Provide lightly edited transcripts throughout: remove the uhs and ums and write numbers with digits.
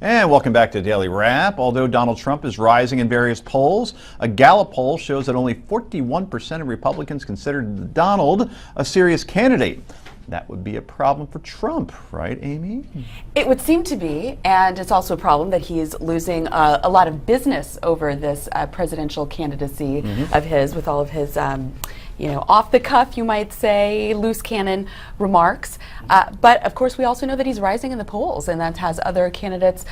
And welcome back to Daily Wrap. Although Donald Trump is rising in various polls, a Gallup poll shows that only 41% of Republicans considered Donald a serious candidate. That would be a problem for Trump, right, Amy? It would seem to be, and it's also a problem that he's losing a lot of business over this presidential candidacy of his, with all of his off the cuff, you might say, loose cannon remarks. But of course, we also know that he's rising in the polls, and that has other candidates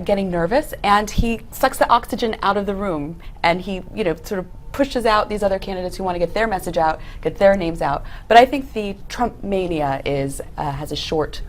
getting nervous. And he sucks the oxygen out of the room, and he, sort of pushes out these other candidates who want to get their message out, get their names out. But I think the Trump mania has a short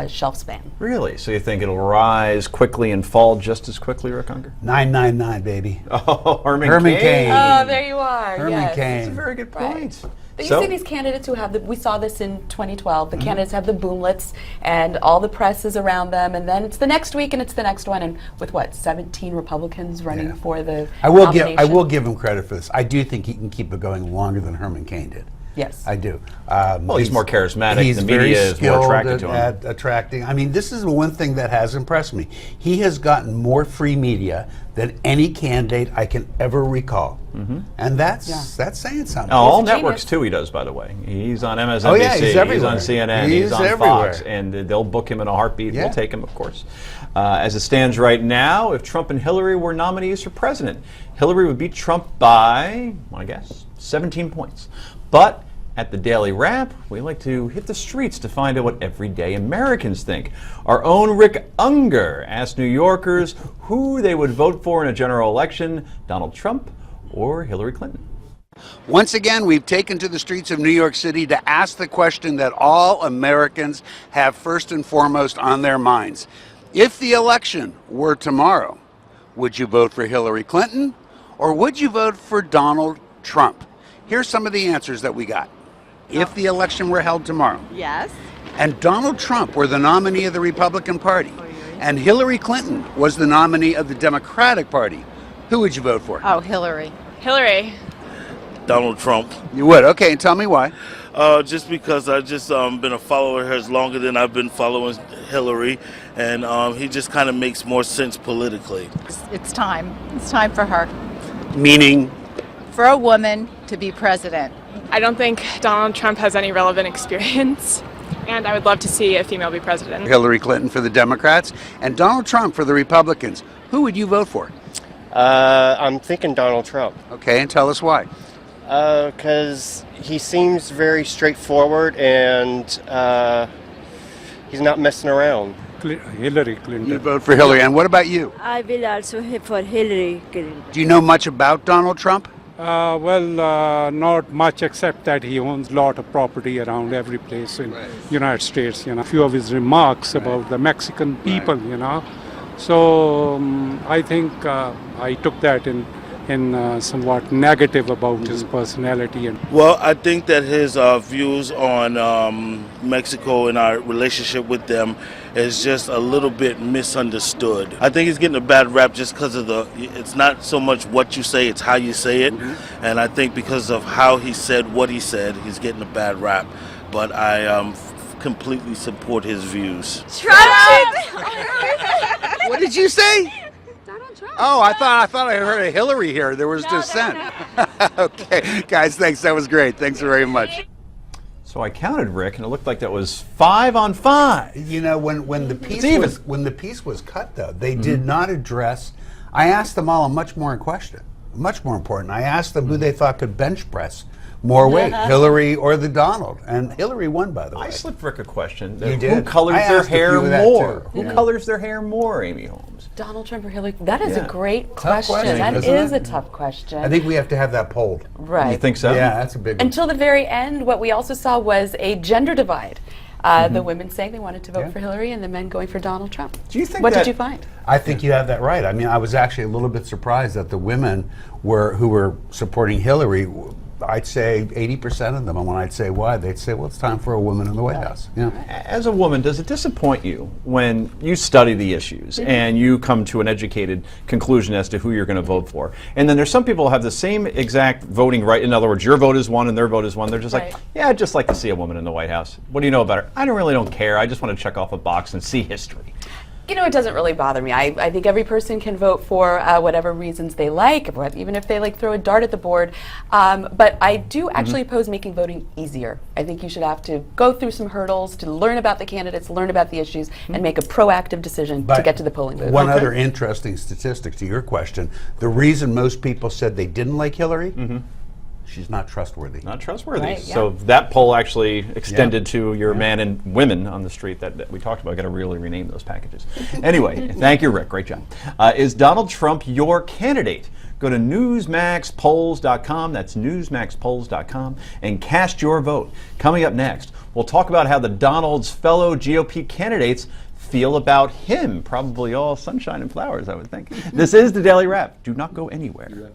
shelf span. Really? So you think it'll rise quickly and fall just as quickly, Rick Ungar? 999, baby. Oh, Herman Cain. Cain. Oh, there you are. Herman Cain. That's a very good point. Right. But you see these candidates who have we saw this in 2012, the candidates have the boomlets and all the press is around them, and then it's the next week and it's the next one, and with 17 Republicans running for the nomination? I will give him credit for this. I do think he can keep it going longer than Herman Cain did. Yes. I do. Well, he's more charismatic. He's the media is more attracted to him. At attracting. I mean, this is one thing that has impressed me. He has gotten more free media than any candidate I can ever recall. And that's saying something. All networks, too, he does, by the way. He's on MSNBC, he's everywhere. on CNN, he's on everywhere. Fox, and they'll book him in a heartbeat. We'll take him, of course. As it stands right now, if Trump and Hillary were nominees for president, Hillary would beat Trump by, I guess, 17 points. But at the Daily Wrap, we like to hit the streets to find out what everyday Americans think. Our own Rick Ungar asked New Yorkers who they would vote for in a general election, Donald Trump or Hillary Clinton. Once again, we've taken to the streets of New York City to ask the question that all Americans have first and foremost on their minds. If the election were tomorrow, would you vote for Hillary Clinton or would you vote for Donald Trump? Here's some of the answers that we got. If the election were held tomorrow, yes, and Donald Trump were the nominee of the Republican Party, and Hillary Clinton was the nominee of the Democratic Party, who would you vote for? Oh, Hillary. Hillary. Donald Trump. You would? Okay, and tell me why. Just because I've just been a follower of hers longer than I've been following Hillary, and he just kind of makes more sense politically. It's time. It's time for her. Meaning? For a woman to be president. I don't think Donald Trump has any relevant experience, and I would love to see a female be president. Hillary Clinton for the Democrats and Donald Trump for the Republicans. Who would you vote for? I'm thinking Donald Trump. Okay, and tell us why. Because he seems very straightforward and he's not messing around. Hillary Clinton. You vote for Hillary. And what about you? I will also for Hillary Clinton. Do you know much about Donald Trump? Not much, except that he owns a lot of property around every place in United States. A few of his remarks about the Mexican people. So I think I took that in somewhat negative about his personality. Well, I think that his views on Mexico and our relationship with them is just a little bit misunderstood. I think he's getting a bad rap just because of it's not so much what you say, it's how you say it. And I think because of how he said what he said, he's getting a bad rap. But I completely support his views. Trump! What did you say? Donald Trump. Oh, I thought I heard a Hillary here. There was dissent. Okay, guys, thanks. That was great. Thanks very much. So I counted, Rick, and it looked like that was 5 on 5. When the piece was cut, though, they did not address. I asked them all a much more important. I asked them who they thought could bench press more weight, Hillary or the Donald, and Hillary won, by the way. I slipped Rick a question. You did? Who colors I their asked a hair few of that, more? too. Who colors their hair more, Amy Holmes? Donald Trump or Hillary? That is a great question. question, That isn't is it? a tough question. I think we have to have that polled. Right. You think so? Yeah, that's a big one. Until the very end, what we also saw was a gender divide. The women saying they wanted to vote for Hillary, and the men going for Donald Trump. Do you think What did you find? I think you have that right. I mean, I was actually a little bit surprised that the women who were supporting Hillary, I'd say 80% of them, and when I'd say why, they'd say, well, it's time for a woman in the White House. As a woman, does it disappoint you when you study the issues and you come to an educated conclusion as to who you're going to vote for? And then there's some people who have the same exact voting right. In other words, your vote is one and their vote is one. They're just like, yeah, I'd just like to see a woman in the White House. What do you know about her? I don't care. I just want to check off a box and see history. You know, it doesn't really bother me. I think every person can vote for whatever reasons they like, even if they like throw a dart at the board. But I do actually oppose making voting easier. I think you should have to go through some hurdles to learn about the candidates, learn about the issues, and make a proactive decision to get to the polling booth. One other interesting statistic to your question, the reason most people said they didn't like Hillary, she's not trustworthy. Not trustworthy. Right, yeah. So that poll actually extended to your man and women on the street that we talked about. Got to really rename those packages. Anyway, thank you, Rick. Great job. Is Donald Trump your candidate? Go to newsmaxpolls.com. That's newsmaxpolls.com and cast your vote. Coming up next, we'll talk about how the Donald's fellow GOP candidates feel about him. Probably all sunshine and flowers, I would think. This is the Daily Wrap. Do not go anywhere.